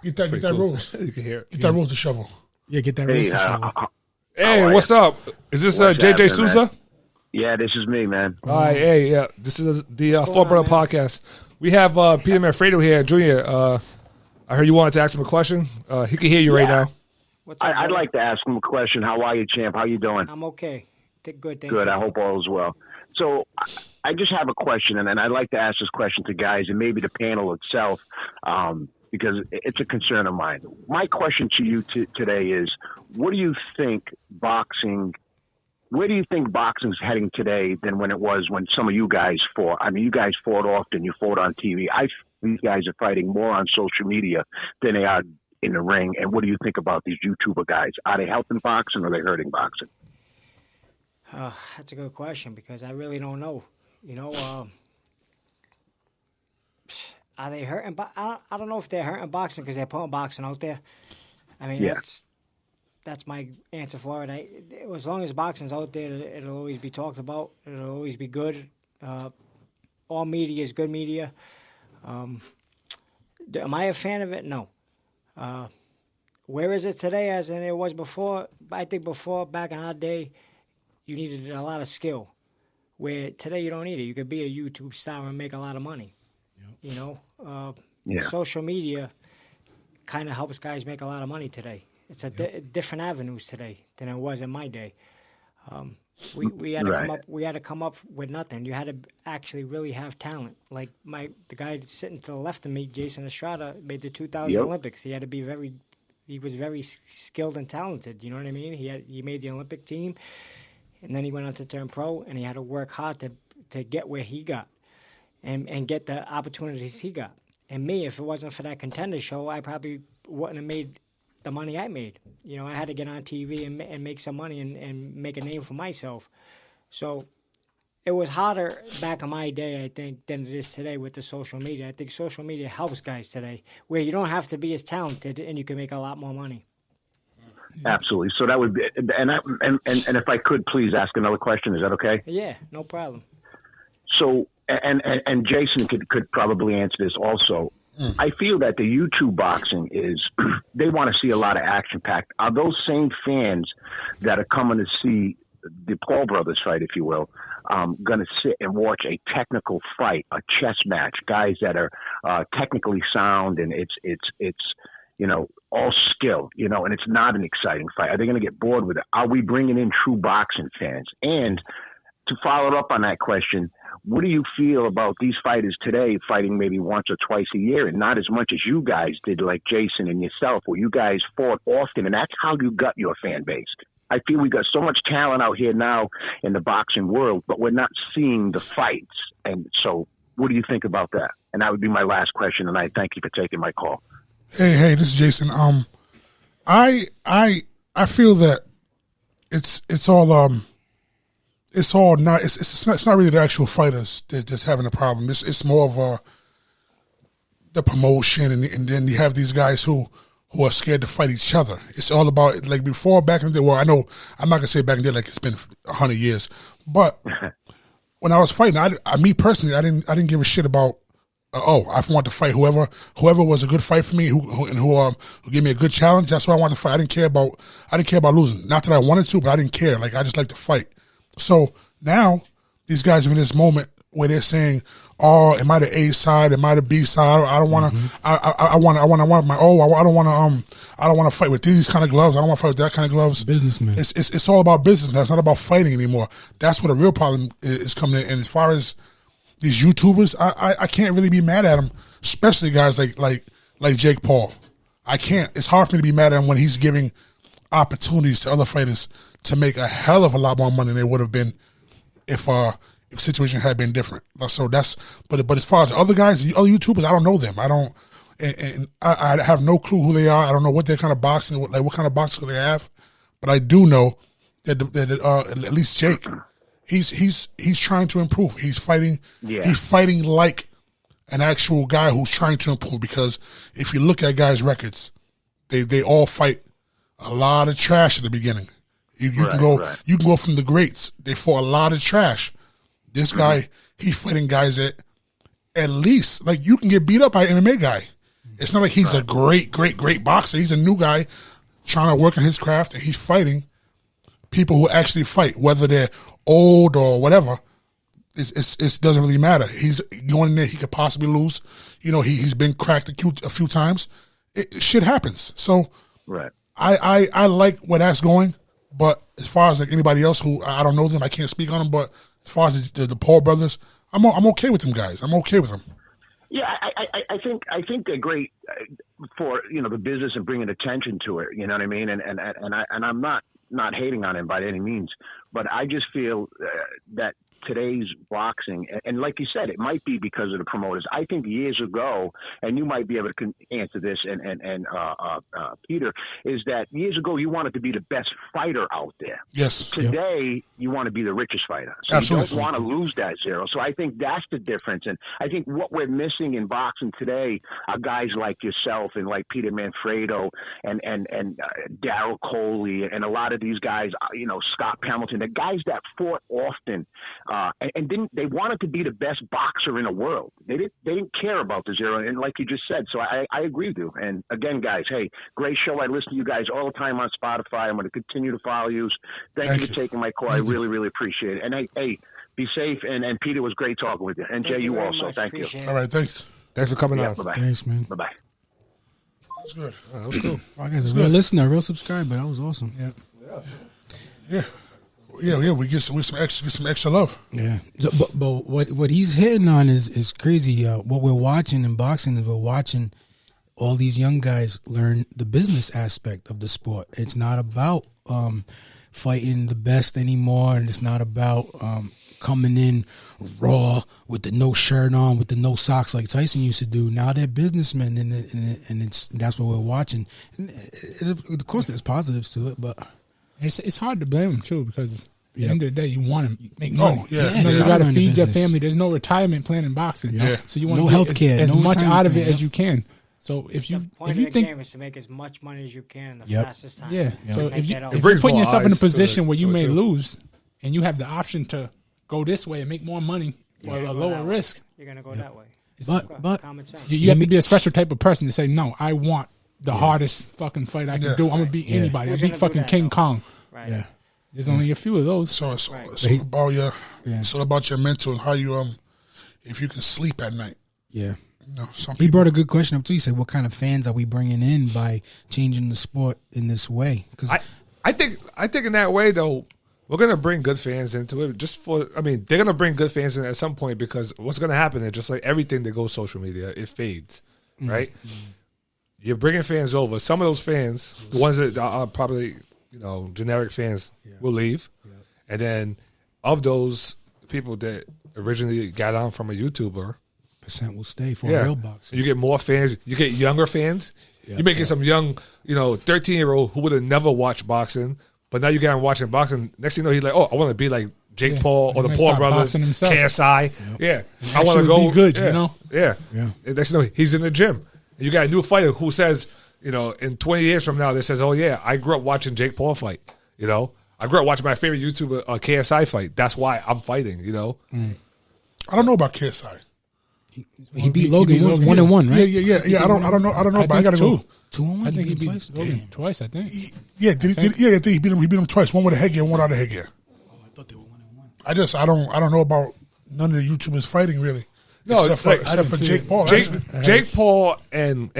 Get that cool. Rose. You can hear it. Get that Rose to shovel. Yeah, get that roast shovel. Hey, what's up? Is this JJ Souza? Man? Yeah, this is me, man. All right, hey, yeah. This is the Four Brother Podcast. We have Peter Manfredo here, Jr. I heard you wanted to ask him a question. He can hear you right now. What's up, I'd like to ask him a question. How are you, champ? How you doing? I'm okay. Good, thank Good. you. I hope all is well. So I just have a question, and I'd like to ask this question to guys and maybe the panel itself, because it's a concern of mine. My question to you today is, what do you think boxing – where do you think boxing's heading today than when it was when some of you guys fought? I mean, you guys fought often. You fought on TV. These guys are fighting more on social media than they are in the ring. And what do you think about these YouTuber guys? Are they helping boxing or are they hurting boxing? That's a good question because I really don't know. You know, are they hurting? I don't know if they're hurting boxing because they're putting boxing out there. I mean, that's my answer for it. As long as boxing's out there, it'll always be talked about. It'll always be good. All media is good media. Am I a fan of it? No. Where is it today as in it was before? I think before, back in our day, you needed a lot of skill. Where today you don't need it. You could be a YouTube star and make a lot of money. Yep. You know? Social media kind of helps guys make a lot of money today. It's different avenues today than it was in my day. We had to come up. We had to come up with nothing. You had to actually really have talent. Like the guy sitting to the left of me, Jason Estrada, made the 2000 Olympics. He had to be he was very skilled and talented. You know what I mean? He made the Olympic team, and then he went on to turn pro, and he had to work hard to get where he got, and get the opportunities he got. And me, if it wasn't for that Contender show, I probably wouldn't have made the money I made. You know, I had to get on TV and make some money and make a name for myself. So it was harder back in my day, I think, than it is today with the social media. I think social media helps guys today, where you don't have to be as talented and you can make a lot more money. Absolutely. So that would be, and if I could please ask another question, is that okay? Yeah, no problem. So, and Jason could probably answer this also. I feel that the YouTube boxing is, they want to see a lot of action-packed. Are those same fans that are coming to see the Paul brothers fight, if you will, going to sit and watch a technical fight, a chess match, guys that are technically sound, and it's you know, all skill, you know, and it's not an exciting fight? Are they going to get bored with it? Are we bringing in true boxing fans? And to follow up on that question, what do you feel about these fighters today fighting maybe once or twice a year and not as much as you guys did, like Jason and yourself, where you guys fought often, and that's how you got your fan base? I feel we got so much talent out here now in the boxing world, but we're not seeing the fights. And so what do you think about that? And that would be my last question, and I thank you for taking my call. Hey, this is Jason. I feel that it's not really the actual fighters that's having a problem. It's more of the promotion, and then you have these guys who are scared to fight each other. It's all about, like, before, back in the day. Well, I know I'm not gonna say back in the day like it's been 100 years, but when I was fighting, me personally, I didn't give a shit about. I want to fight whoever was a good fight for me, who gave me a good challenge. That's what I wanted to fight. I didn't care about losing. Not that I wanted to, but I didn't care. Like, I just like to fight. So now these guys are in this moment where they're saying, "Oh, am I the A side? Am I the B side? I don't want to. I want my. I don't want to fight with these kind of gloves. I don't want to fight with that kind of gloves." Businessman. It's all about business now. It's not about fighting anymore. That's where the real problem is coming in. And as far as these YouTubers, I can't really be mad at them, especially guys like Jake Paul. I can't. It's hard for me to be mad at him when he's giving opportunities to other fighters to make a hell of a lot more money than it would have been if the situation had been different. So but as far as other guys, the other YouTubers, I don't know them. I have no clue who they are. I don't know what their kind of boxing, what kind of boxing they have. But I do know that at least Jake, he's trying to improve. He's fighting. Yeah. He's fighting like an actual guy who's trying to improve. Because if you look at guys' records, they all fight a lot of trash at the beginning. You can go from the greats. They fought a lot of trash. This guy, he's fighting guys at least, like, you can get beat up by an MMA guy. It's not like he's a great boxer. He's a new guy trying to work on his craft, and he's fighting people who actually fight, whether they're old or whatever. It doesn't really matter. He's going in there. He could possibly lose. He's been cracked a few times. Shit happens. So right. I like where that's going. But as far as like anybody else who I don't know them, I can't speak on them. But as far as the Paul brothers, I'm okay with them guys. I'm okay with them. Yeah, I think they're great for the business and bringing attention to it. You know what I mean? And I'm not hating on him by any means, but I just feel that today's boxing, and like you said, it might be because of the promoters. I think years ago, and you might be able to answer this, and Peter, is that years ago you wanted to be the best fighter out there. Yes. Today you want to be the richest fighter. So Absolutely. You don't want to lose that zero. So I think that's the difference. And I think what we're missing in boxing today are guys like yourself and like Peter Manfredo and Darryl Coley and a lot of these guys, Scott Hamilton, the guys that fought often. And they wanted to be the best boxer in the world. They didn't care about the zero, and like you just said. So I agree with you. And again, guys, hey, great show. I listen to you guys all the time on Spotify. I'm going to continue to follow you. Thank you for taking my call. I really, really appreciate it. And hey, be safe. And Peter, was great talking with you. And Jay, you also. Thank you. All right, thanks. Thanks for coming on. Bye-bye. Thanks, man. Bye-bye. That's good. That was cool. I guess a real listener, real subscriber. That was awesome. Yeah. We get some extra love. Yeah, so, but what he's hitting on is crazy. What we're watching in boxing is we're watching all these young guys learn the business aspect of the sport. It's not about fighting the best anymore, and it's not about coming in raw with the no shirt on, with the no socks like Tyson used to do. Now they're businessmen, and that's what we're watching. And of course, there's positives to it, but. It's hard to blame them too, because at the end of the day, you want to make money. Oh, yeah. You got to feed your family. There's no retirement plan in boxing. Yeah. So you want No to health care, as no much retirement out of it plan, as you can. So if you The point if you of the think game is to make as much money as you can in the Yep. fastest time. yeah, so Make if that out. you're brings putting more yourself in a eyes to position where you it, may too. lose, and you have the option to go this way and make more money for a lower risk, You're gonna go that way. But Common sense. you have to be a special type of person to say no. I want the hardest fucking fight I can Yeah. do. I'm gonna beat anybody. I Who's beat gonna do fucking that, King though? Kong. Right. yeah. There's only a few of those. So it's all about your it's all about your mental and how you if you can sleep at night. Yeah. Some He people, brought a good question up too. He said, "What kind of fans are we bringing in by changing the sport in this way?" Because I think in that way though, we're gonna bring good fans into it. They're gonna bring good fans in at some point, because what's gonna happen is just like everything that goes social media, it fades, right? You're bringing fans over. Some of those fans, the ones that are probably generic fans, will leave, and then of those people that originally got on from a YouTuber, percent will stay for a real boxer. you get more fans. You get younger fans. You may get some young, 13-year-old who would have never watched boxing, but now you got him watching boxing. Next thing you know, he's like, "Oh, I want to be like Jake Paul or He the might Paul start brothers, boxing himself. KSI." Yeah, I want to Actually go be good, Yeah. Yeah. And next thing you know, he's in the gym. And you got a new fighter who says, in 20 years from now, that says, "Oh yeah, I grew up watching Jake Paul fight." I grew up watching my favorite YouTuber KSI fight. That's why I'm fighting. I don't know about KSI. He beat Logan 1-1, right? Yeah. I don't know, but I gotta go. 2-1. I think he beat him beat twice. Logan twice. I think. Yeah, I think he beat him twice. One with a headgear, one without a headgear. I thought they were 1-1. I don't know about none of the YouTubers fighting really. No, except for Jake Paul. Jake Paul and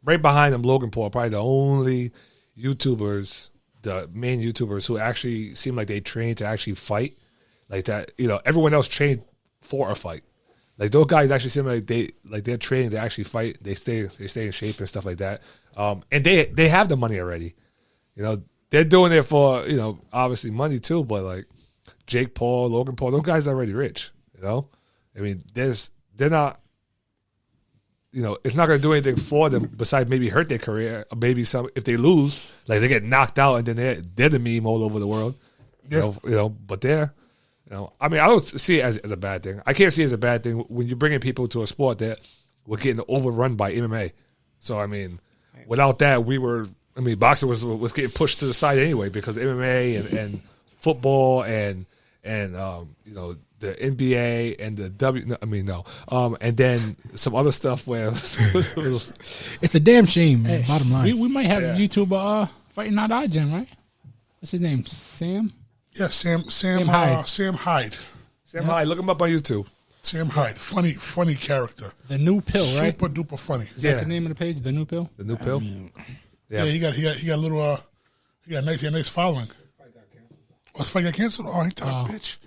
right behind him, Logan Paul, probably the only YouTubers, the main YouTubers who actually seem like they trained to actually fight like that. Everyone else trained for a fight. Like those guys actually seem like they're trained to actually fight. They stay in shape and stuff like that. And they have the money already. They're doing it for obviously money too. But like Jake Paul, Logan Paul, those guys are already rich. They're not. It's not going to do anything for them besides maybe hurt their career. Or maybe if they lose, like they get knocked out, and then they're the meme all over the world. Yeah. But they're. I don't see it as a bad thing. I can't see it as a bad thing when you're bringing people to a sport that we're getting overrun by MMA. So without that, boxing was getting pushed to the side anyway, because MMA and football and the NBA and the and then some other stuff where It's a damn shame, man. Bottom line. We might have a YouTuber fighting out our gym, right? What's his name? Sam? Yeah, Sam Hyde. Sam Hyde. Sam Hyde, look him up on YouTube. Sam Hyde. Funny character. The New Pill, right? Super duper funny. Is that the name of the page? The New Pill? The New Pill? Yeah, he got a little he got a nice following. Oh, his fight got canceled? Oh, ain't that a bitch?